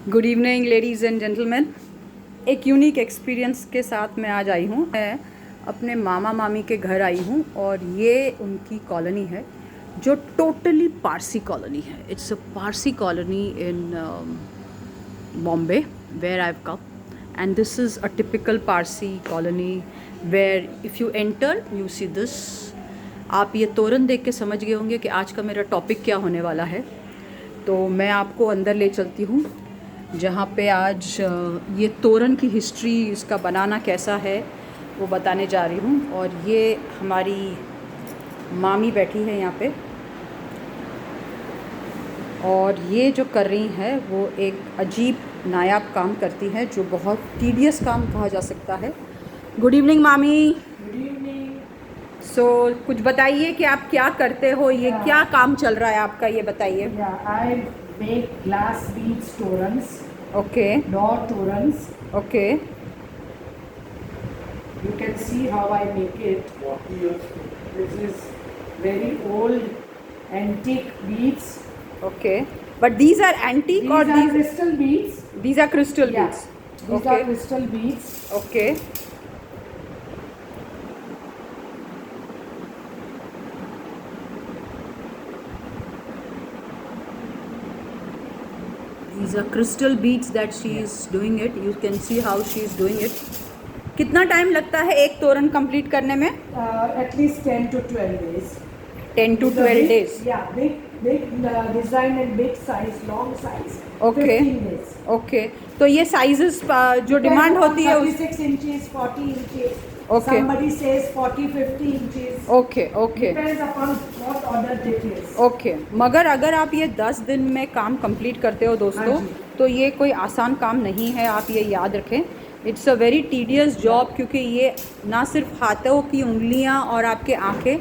Good evening ladies and gentleman. एक unique experience के साथ मैं आज आई हूँ। मैं अपने मामा मामी के घर आई हूँ और ये उनकी कॉलोनी है जो टोटली पारसी कॉलोनी है। It's a Parsi colony in Bombay where I have come, and this is a typical Parsi colony where if you enter you see this. आप ये तोरण देख के समझ गए होंगे कि आज का मेरा टॉपिक क्या होने वाला है। तो मैं आपको अंदर ले चलती हूँ जहाँ पे आज ये तोरण की हिस्ट्री, इसका बनाना कैसा है वो बताने जा रही हूँ। और ये हमारी मामी बैठी है यहाँ पे, और ये जो कर रही हैं वो एक अजीब नायाब काम करती हैं जो बहुत टीडियस काम कहा जा सकता है। गुड इवनिंग मामी। Good evening. सो कुछ बताइए कि आप क्या करते हो, ये क्या काम चल रहा है आपका, ये बताइए। I make glass beads torans. Okay Door torans. Okay You can see how I make it. This is very old antique beads. Okay, but these are antique These और are crystal beads. these are crystal Yeah. beads. These Okay. are crystal beads. Okay. These are crystal beads that she is doing it. You can see how she is doing it. कितना time लगता है एक तोरण complete करने में? At least 10 to 12 days. 10 to It's a 12 big- days. Yeah, big design and big size, long size. Okay. 15 days. Okay, तो ये sizes जो डिमांड होती है उस 36 inches, 40 inches. Okay. Somebody says 40, 50 inches. Okay okay Depends upon what order it is. Okay. मगर अगर आप ये 10 दिन में काम कंप्लीट करते हो दोस्तों, हाँ जी। तो ये कोई आसान काम नहीं है, आप ये याद रखें। It's a very tedious job, क्योंकि ये ना सिर्फ हाथों की उंगलियां और आपके आंखें,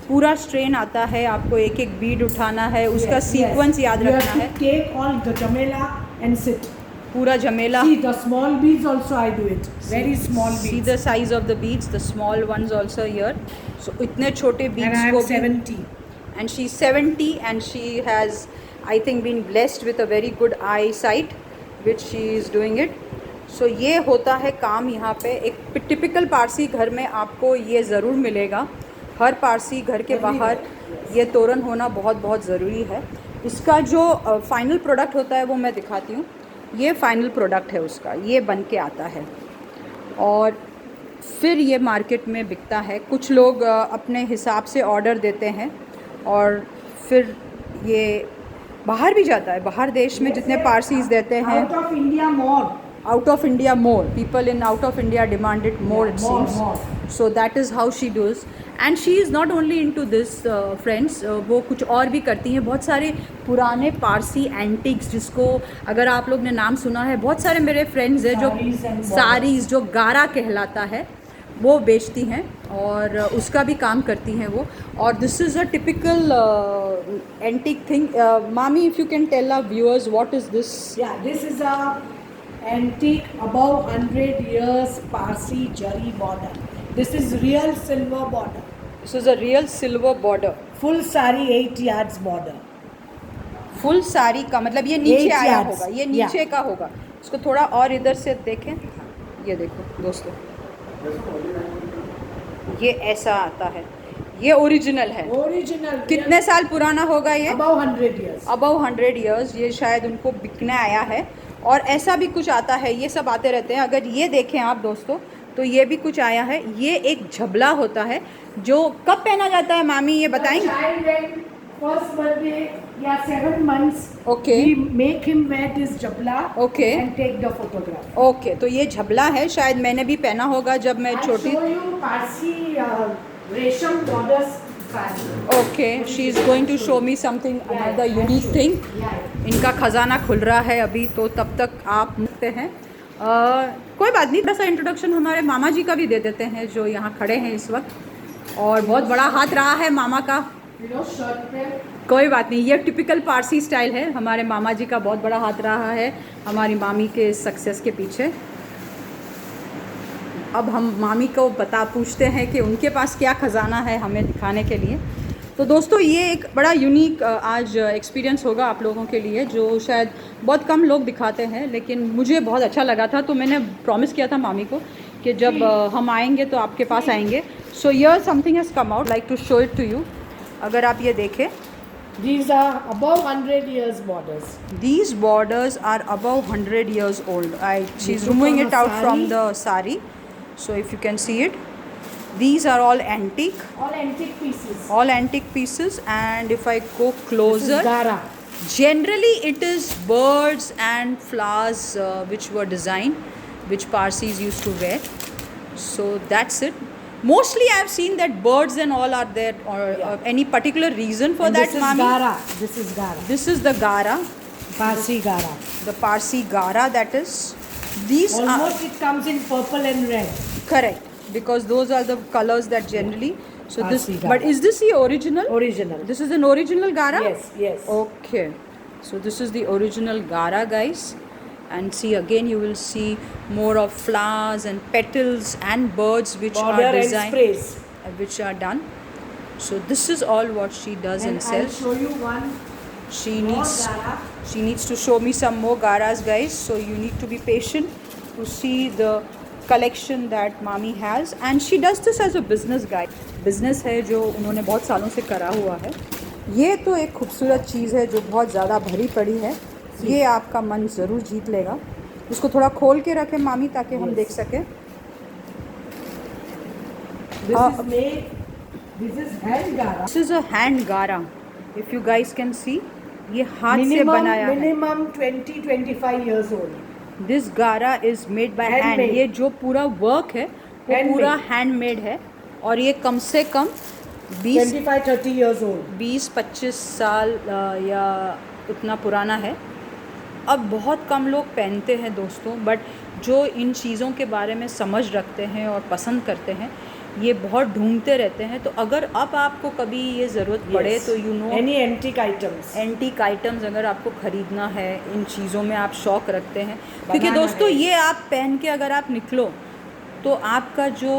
पूरा स्ट्रेन आता है, आपको एक एक बीड उठाना है, उसका Yes, सीक्वेंस yes. याद You have रखना है, to take all the jamela and sit. पूरा झमेला। See the small beads also I do it. Very small See beads. the size of the beads, the small ones also here. So इतने छोटे And beads I को am भी, 70. and she's 70 and she has I think been blessed with a very good eyesight which she is doing it. So ये होता है काम यहाँ पे। एक टिपिकल पारसी घर में आपको ये ज़रूर मिलेगा। हर पारसी घर के बाहर ये तोरण होना बहुत बहुत ज़रूरी है। इसका जो फाइनल प्रोडक्ट होता है वो मैं दिखाती हूँ। ये फाइनल प्रोडक्ट है उसका, ये बन के आता है और फिर ये मार्केट में बिकता है। कुछ लोग अपने हिसाब से ऑर्डर देते हैं और फिर ये बाहर भी जाता है। बाहर देश में जितने पारसीज देते हैं, Out of India more. out of India more, people in out of India demand it more, it more, seems. more. So that is how she does, and she is not only into this friends, वो कुछ और भी करती हैं। बहुत सारे पुराने Parsi antics, जिसको अगर आप लोग ने नाम सुना है, बहुत सारे मेरे फ्रेंड्स हैं जो Sarees and सारीज, जो गारा कहलाता है, वो बेचती हैं और उसका भी काम करती हैं वो। और this is a typical antique thing. मामी, if you can tell our viewers what is this? Yeah, this is a antique above 100 years Parsi jari border. This is real silver border. This is a real silver border. Full sari 8 yards border. Full sari का मतलब ये नीचे 8 आया yards. होगा, ये नीचे का होगा। इसको थोड़ा और इधर से देखें, ये देखो दोस्तों, ये ऐसा आता है, ये ओरिजिनल है। Original. कितने साल पुराना होगा ये? Above 100 years. About 100 years. ये शायद उनको बिकने आया है। और ऐसा भी कुछ आता है, ये सब आते रहते हैं। अगर ये देखें आप दोस्तों, तो ये भी कुछ आया है। ये एक झबला होता है जो कब पहना जाता है मामी, ये बताएंगे? Child when first birthday, yeah, 7 months. Okay. We make him wear this jabla. Okay. And take the photograph. Okay, तो ये झबला है, शायद मैंने भी पहना होगा जब मैं I'll छोटी। show you Parsi resham borders saree. Okay, she is going to show me something another unique thing. Yeah. इनका ख़जाना खुल रहा है अभी, तो तब तक आप मुझते हैं। कोई बात नहीं, थोड़ा सा इंट्रोडक्शन हमारे मामा जी का भी दे देते हैं जो यहाँ खड़े हैं इस वक्त। और बहुत बड़ा हाथ रहा है मामा का। You know, shirt पे कोई बात नहीं, ये टिपिकल पारसी स्टाइल है। हमारे मामा जी का बहुत बड़ा हाथ रहा है हमारी मामी के सक्सेस के पीछे। अब हम मामी को पूछते हैं कि उनके पास क्या ख़जाना है हमें दिखाने के लिए। तो दोस्तों ये एक बड़ा यूनिक आज एक्सपीरियंस होगा आप लोगों के लिए, जो शायद बहुत कम लोग दिखाते हैं, लेकिन मुझे बहुत अच्छा लगा था। तो मैंने प्रॉमिस किया था मामी को कि जब हम आएंगे तो आपके पास आएंगे। So here something has come out, like to show it to you. अगर आप ये देखें, These are above 100 years borders. these borders are above 100 years old. She's removing it out from the sari. So if you can see it, these are all antique. All antique pieces. All antique pieces. And if I go closer, This is Gara. generally it is birds and flowers which were designed, which Parsis used to wear. So that's it. Mostly I've seen that birds and all are there, or any particular reason for And that, this is Mami? Gara. This is Gara. This is the Gara, Parsi Gara. the Parsi Gara, that is. These Almost it comes in purple and red. are correct, because those are the colors that generally. So this, Parsi Gara. but is this the original? Original. This is an original Gara? Yes, yes. Okay. So this is the original Gara, guys. And see, again you will see more of flowers and petals and birds which Border are and designed, sprays. which are done. So this is all what she does and And I'll sells. show you one She more needs Gara. she needs to show me some more Garas, guys. So you need to be patient to see the collection that Mami has. And she does this as a business, guys. Business है जो उन्होंने बहुत सालों से करा हुआ है। ये तो एक खूबसूरत चीज़ है जो बहुत ज़्यादा भरी पड़ी है। ये आपका मन ज़रूर जीत लेगा। इसको थोड़ा खोल के रखें मामी, ताकि हम देख सकें। This is made. This is hand Gara. This is a hand Gara. If you guys can see, ये हाथ से बनाया है। Minimum 20-25 years old. दिस गारा is made by hand. Handmade. ये जो पूरा वर्क है वो Handmade. पूरा हैंडमेड है, और ये कम से कम 25-30 years old. 20-25 साल या उतना पुराना है। अब बहुत कम लोग पहनते हैं दोस्तों, बट जो इन चीज़ों के बारे में समझ रखते हैं और पसंद करते हैं, ये बहुत ढूंढते रहते हैं। तो अगर अब आपको कभी ये ज़रूरत पड़े Yes. तो you know, Any antique items. Antique items अगर आपको ख़रीदना है, इन चीज़ों में आप शौक़ रखते हैं, क्योंकि बनाना दोस्तों है। ये आप पहन के अगर आप निकलो तो आपका जो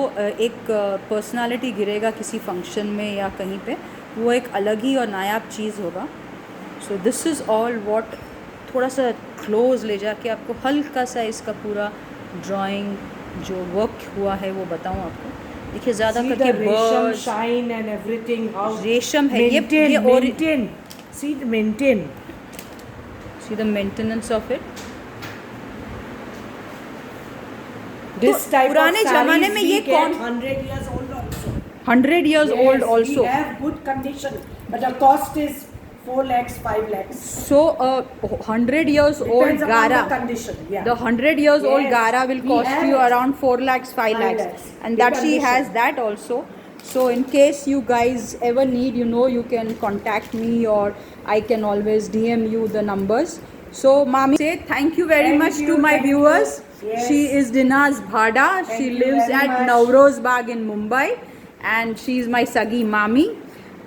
एक पर्सनालिटी गिरेगा किसी फंक्शन में या कहीं पे, वो एक अलग ही और नायाब चीज़ होगा। सो दिस इज़ ऑल व्हाट, थोड़ा सा क्लोज ले जाके आपको हल्का सा इसका पूरा ड्राइंग जो वर्क हुआ है वो बताऊँ आपको। देखिए ज़्यादा See करके the रेशम birds, shine and everything. How रेशम है ये maintain. See the maintain. See the maintenance of it. This तो type पुराने of ज़माने sarees में we ये get कौन 100 years old also. 100 years old Yes, also. we have good condition, but the cost is 4 lakhs, 5 lakhs. So 100 years old Depends upon Gara, the condition. Yeah. the 100 years old Yes, Gara will we cost have you it. around 4 lakhs, 5 5 lakhs, lakhs. and The that she condition. has that also. So in case you guys ever need, you know, you can contact me, or I can always DM you the numbers. So Mami, say thank you very Thank much you, to my thank viewers. you. Yes. She is Dinaz Bhada. Thank She you lives very at much. Navroz Bagh in Mumbai, and she is my sagi Mami.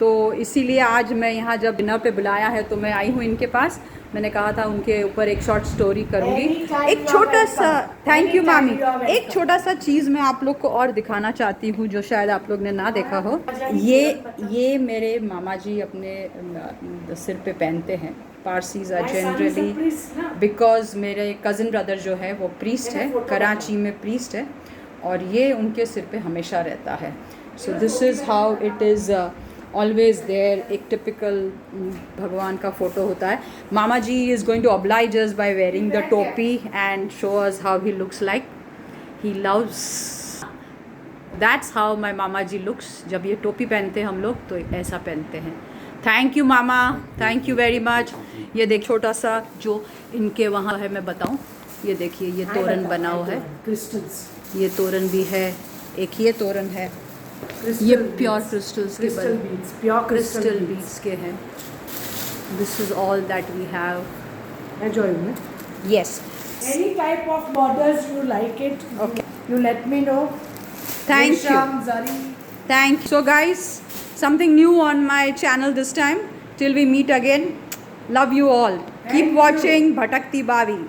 तो इसीलिए आज मैं यहाँ जब dinner पे बुलाया है तो मैं आई हूँ इनके पास। मैंने कहा था उनके ऊपर एक शॉर्ट स्टोरी करूँगी। Anytime एक you are छोटा सा, welcome. थैंक यू Anytime मामी, you are welcome. एक छोटा सा चीज़ मैं आप लोग को और दिखाना चाहती हूँ जो शायद आप लोग ने ना देखा हो। ये मेरे मामा जी अपने सिर पे पहनते हैं। Parsis are My son is a generally, priest, ना? बिकॉज मेरे कज़न ब्रदर जो है वो प्रीस्ट है, कराची में प्रीस्ट है, और ये उनके सिर पे हमेशा रहता है। So this is how it is always there. एक टिपिकल भगवान का फोटो होता है। मामा जी is going to oblige us by wearing the टोपी and show us how he looks like. He loves, that's how my मामा जी लुक्स। जब ये टोपी पहनते हैं हम लोग तो ऐसा पहनते हैं। Thank you mama, thank you very much. ये देख छोटा सा जो इनके वहाँ है, मैं बताऊँ, ये देखिए ये तोरण बना हुआ है। Crystals. ये तोरण भी है, एक ये तोरण है, Crystal ये beads. प्योर क्रिस्टल्स के Crystal बने, beads. Pure crystal crystal beads. Beads के हैं। This is all that we have. Enjoy me. Yes, Any type of borders you like it, Okay. you let me know. Thank you, Resham, zari. thank you. So guys, something new on my channel this time. Till we meet again, love you all. Thank Keep you. watching Bhatakti Bavi.